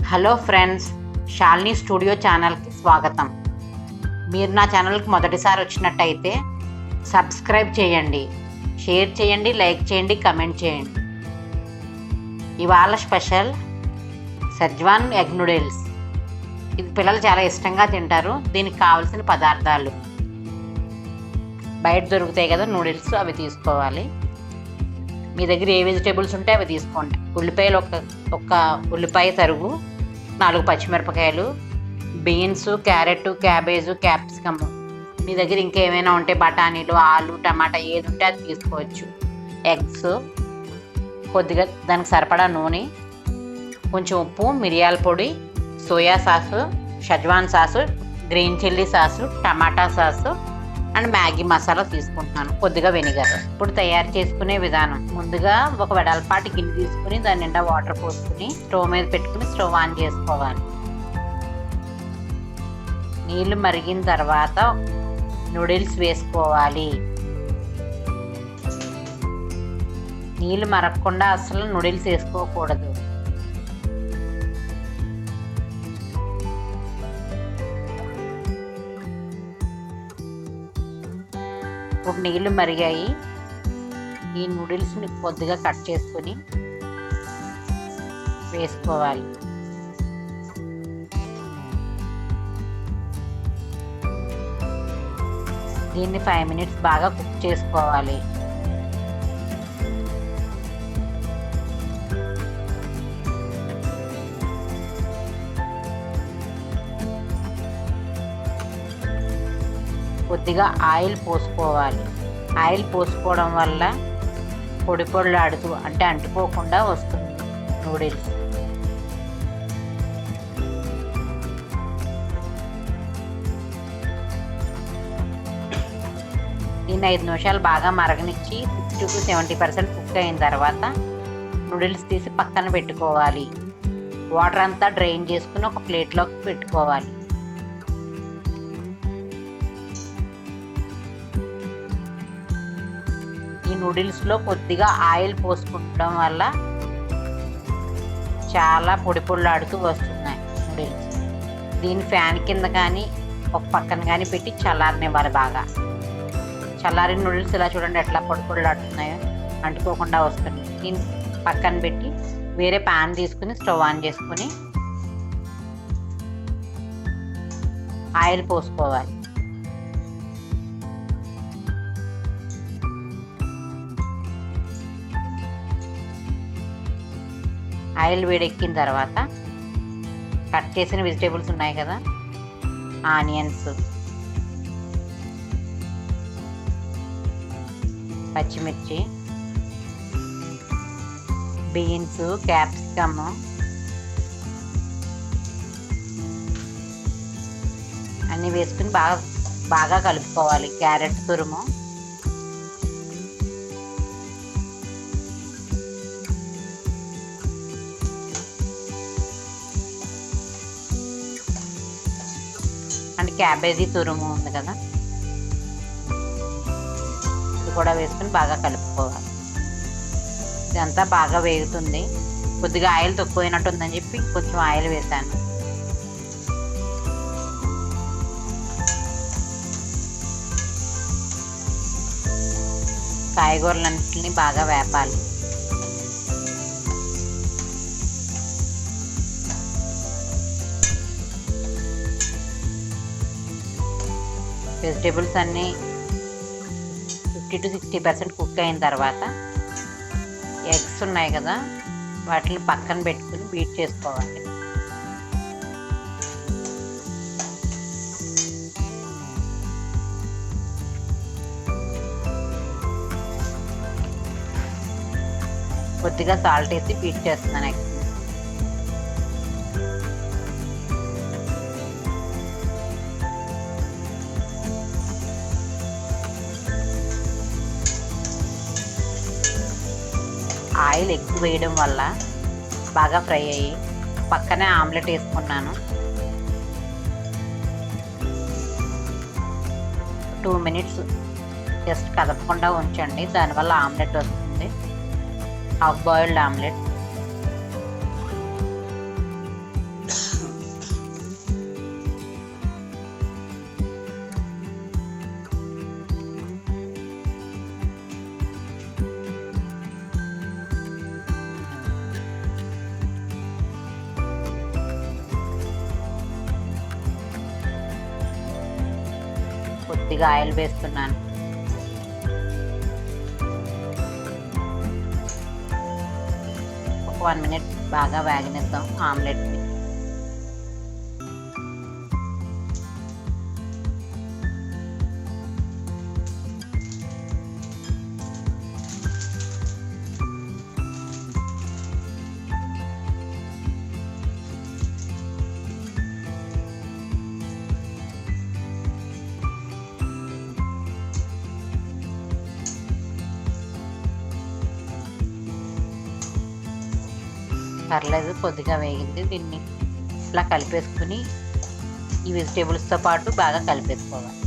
Hello friends, Shalini studio ఛానల్కి స్వాగతం. మీరు నా ఛానల్కి మొదటిసారి వచ్చినట్టయితే సబ్స్క్రైబ్ చేయండి, షేర్ చేయండి, లైక్ చేయండి, కమెంట్ చేయండి. ఇవాళ స్పెషల్ షెజ్వాన్ ఎగ్ నూడిల్స్. ఇది పిల్లలు చాలా ఇష్టంగా తింటారు. దీనికి కావాల్సిన పదార్థాలు బయట దొరుకుతాయి కదా నూడిల్స్, అవి తీసుకోవాలి. మీ దగ్గర ఏ వెజిటేబుల్స్ ఉంటే అవి తీసుకోండి. ఉల్లిపాయలు ఒక ఉల్లిపాయ తరుగు, 4 పచ్చిమిరపకాయలు, బీన్స్, క్యారెట్, క్యాబేజు, క్యాప్సికమ్. మీ దగ్గర ఇంకేమైనా ఉంటే బఠానీలు, ఆలు, టమాటా ఏది ఉంటే అది తీసుకోవచ్చు. ఎగ్స్, కొద్దిగా దానికి సరిపడా నూనె, కొంచెం ఉప్పు, మిరియాల పొడి, soya sauce, schezwan sauce, green chilli sauce, tomato sauce and Maggi masala తీసుకుంటున్నాను, కొద్దిగా వెనిగర్. ఇప్పుడు తయారు చేసుకునే విధానం: ముందుగా ఒక వెడల్పాటి గిన్నె తీసుకుని దాని నిండా వాటర్ పోసుకుని స్టవ్ మీద పెట్టుకుని స్టవ్ ఆన్ చేసుకోవాలి. నీళ్లు మరిగిన తర్వాత నూడిల్స్ వేసుకోవాలి. నీళ్లు మరగకుండా అసలు నూడిల్స్ వేసుకోకూడదు. ఇప్పుడు నీళ్లు మరిగాయి. ఈ నూడిల్స్ని కొద్దిగా కట్ చేసుకొని వేసుకోవాలి. దీన్ని 5 మినిట్స్ బాగా కుక్ చేసుకోవాలి. కొద్దిగా ఆయిల్ పోసుకోవాలి. ఆయిల్ పోసుకోవడం వల్ల పొడి పొడిలాడుతూ అంటే అంటుకోకుండా వస్తుంది నూడిల్స్. దీన్ని 5 నిమిషాలు బాగా మరగనిచ్చి 60 to 70% కుక్ అయిన తర్వాత నూడిల్స్ తీసి పక్కన పెట్టుకోవాలి. వాటర్ అంతా డ్రైన్ చేసుకుని ఒక ప్లేట్లోకి పెట్టుకోవాలి. ఈ నూడిల్స్లో కొద్దిగా ఆయిల్ పోసుకుంటడం వల్ల చాలా పొడి పొడిలాడుతూ వస్తున్నాయి నూడిల్స్. దీన్ని ఫ్యాన్ కింద కానీ ఒక పక్కన కానీ పెట్టి చల్లారనివ్వాలి. బాగా చల్లారిన నూడిల్స్ ఇలా చూడండి ఎట్లా పొడి పొడిలాడుతున్నాయో, అంటుకోకుండా వస్తుంది. దీన్ని పక్కన పెట్టి వేరే ప్యాన్ తీసుకుని స్టవ్ ఆన్ చేసుకుని ఆయిల్ పోసుకోవాలి. ఆయిల్ వేడెక్కిన తర్వాత కట్ చేసిన వెజిటేబుల్స్ ఉన్నాయి కదా, ఆనియన్స్, పచ్చిమిర్చి, బీన్స్, క్యాప్సికమ్ అన్నీ వేసుకుని బాగా కలుపుకోవాలి. క్యారెట్ తురుము, అండ్ క్యాబేజీ తురుము ఉంది కదా, ఇది కూడా వేసుకుని బాగా కలుపుకోవాలి. ఇదంతా బాగా వేగుతుంది. కొద్దిగా ఆయిల్ తక్కువైనట్టు ఉందని చెప్పి కొంచెం ఆయిల్ వేసాను. కాయగూరలన్నింటినీ బాగా వేపాలి. వెజిటేబుల్స్ అన్నీ 50 to 60% కుక్ అయిన తర్వాత ఎగ్స్ ఉన్నాయి కదా, వాటిని పక్కన పెట్టుకుని బీట్ చేసుకోవాలి. కొద్దిగా సాల్ట్ వేసి బీట్ చేస్తున్నాను ఎగ్స్. ఆయిల్ ఎక్కువ వేయడం వల్ల బాగా ఫ్రై అయ్యి పక్కనే ఆమ్లెట్ వేసుకున్నాను. 2 మినిట్స్ జస్ట్ కదపకుండా ఉంచండి, దానివల్ల ఆమ్లెట్ వస్తుంది. Half boiled omelette. కొద్దిగా ఆయిల్ వేస్తున్నాను. ఒక 1 మినిట్ బాగా వేగనిద్దాం ఆమ్లెట్ని. పర్లేదు, కొద్దిగా వేగింది. దీన్ని ఇట్లా కలిపేసుకుని ఈ వెజిటేబుల్స్తో పాటు బాగా కలిపేసుకోవాలి.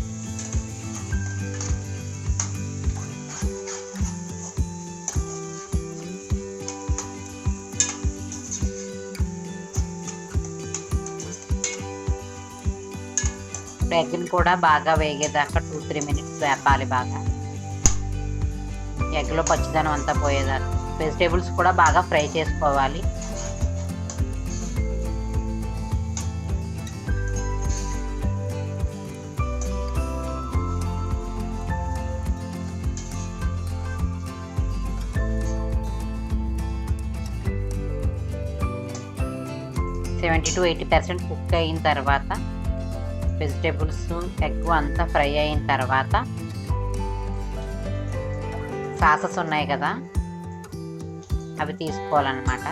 ఎగ్ని కూడా బాగా వేగేదాకా 2-3 మినిట్స్ వేపాలి. బాగా ఎగ్లో పచ్చిదనం అంతా పోయేదాకా వెజిటేబుల్స్ కూడా బాగా ఫ్రై చేసుకోవాలి. సెవెంటీ to 80% కుక్ అయిన తర్వాత, వెజిటేబుల్స్ ఎగ్ అంతా ఫ్రై అయిన తర్వాత సాసెస్ ఉన్నాయి కదా, అవి తీసుకోవాలన్నమాట.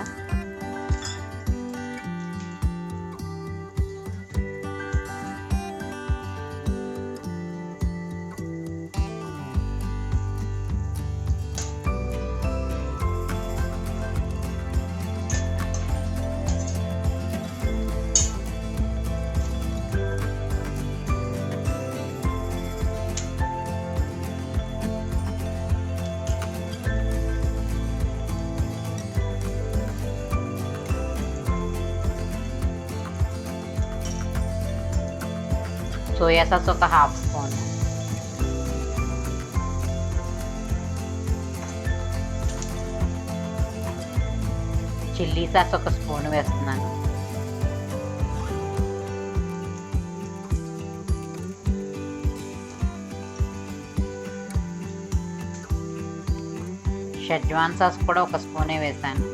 సోయా సాస్ ఒక 1/2 స్పూన్, చిల్లీ సాస్ ఒక స్పూన్ వేస్తున్నాను. షెజ్వాన్ సాస్ కూడా ఒక స్పూనే వేసాను.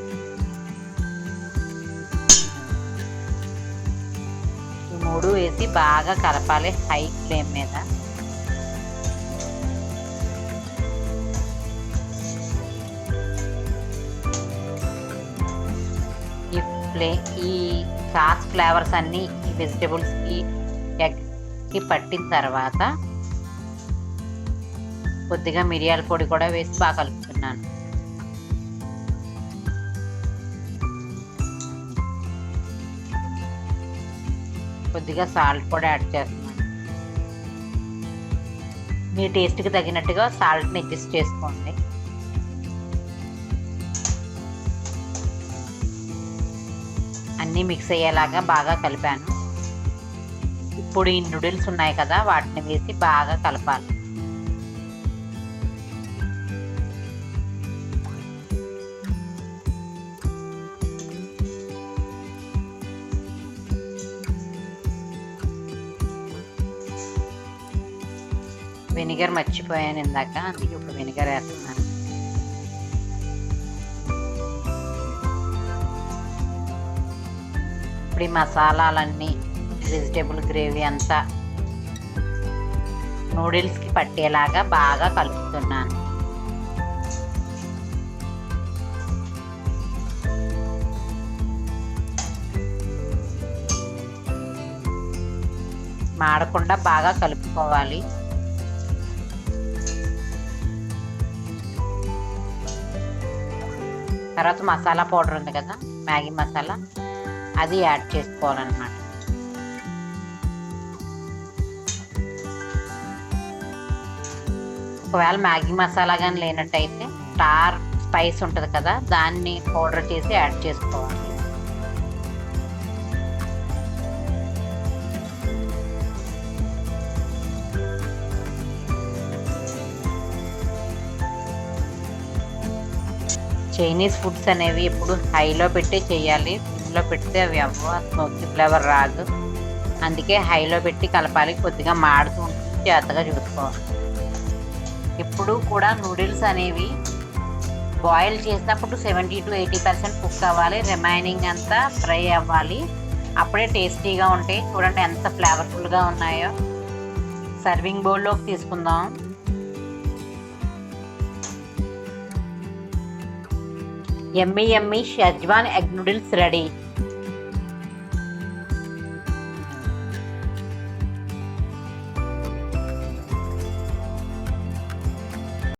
ఈ 3 వేసి బాగా కలపాలి హై ఫ్లేమ్ మీద. ఈ సాస్ ఫ్లేవర్స్ అన్నీ ఈ వెజిటేబుల్స్కి ఎగ్కి పట్టిన తర్వాత కొద్దిగా మిరియాల పొడి కూడా వేసి బాగా కలుపుతున్నాను. కొద్దిగా సాల్ట్ కూడా యాడ్ చేస్తున్నాను. మీ టేస్ట్కి తగినట్టుగా సాల్ట్ని అడ్జస్ట్ చేసుకోండి. అన్నీ మిక్స్ అయ్యేలాగా బాగా కలిపాను. ఇప్పుడు ఈ నూడిల్స్ ఉన్నాయి కదా, వాటిని వేసి బాగా కలపాలి. వెనిగర్ మర్చిపోయాను ఇందాక, అందుకే ఇప్పుడు వెనిగర్ వేస్తున్నాను. ఇప్పుడు ఈ మసాలాలన్నీ వెజిటేబుల్ గ్రేవీ అంతా నూడిల్స్కి పట్టేలాగా బాగా కలుపుతున్నాను. మాడకుండా బాగా కలుపుకోవాలి. తర్వాత మసాలా పౌడర్ ఉంది కదా, మ్యాగీ మసాలా, అది యాడ్ చేసుకోవాలన్నమాట. ఒకవేళ మ్యాగీ మసాలా కానీ లేనట్టయితే స్టార్ స్పైస్ ఉంటుంది కదా, దాన్ని పౌడర్ చేసి యాడ్ చేసుకోవాలి. చైనీస్ ఫుడ్స్ అనేవి ఎప్పుడు హైలో పెట్టి చేయాలి. సిమ్లో పెడితే అవి స్మోకీ ఫ్లేవర్ రాదు. అందుకే హైలో పెట్టి కలపాలి. కొద్దిగా మాడుతూ ఉంటుంది జాగ్రత్తగా చూసుకోవాలి. ఎప్పుడు కూడా నూడిల్స్ అనేవి బాయిల్ చేసినప్పుడు 70-80% కుక్ అవ్వాలి, రిమైనింగ్ అంతా ఫ్రై అవ్వాలి. అప్పుడే టేస్టీగా ఉంటాయి. చూడండి ఎంత ఫ్లేవర్ఫుల్గా ఉన్నాయో. సర్వింగ్ బౌల్లోకి తీసుకుందాం. యమ్మీ యమ్మీ షెజ్వాన్ ఎగ్ నూడిల్స్ రెడీ.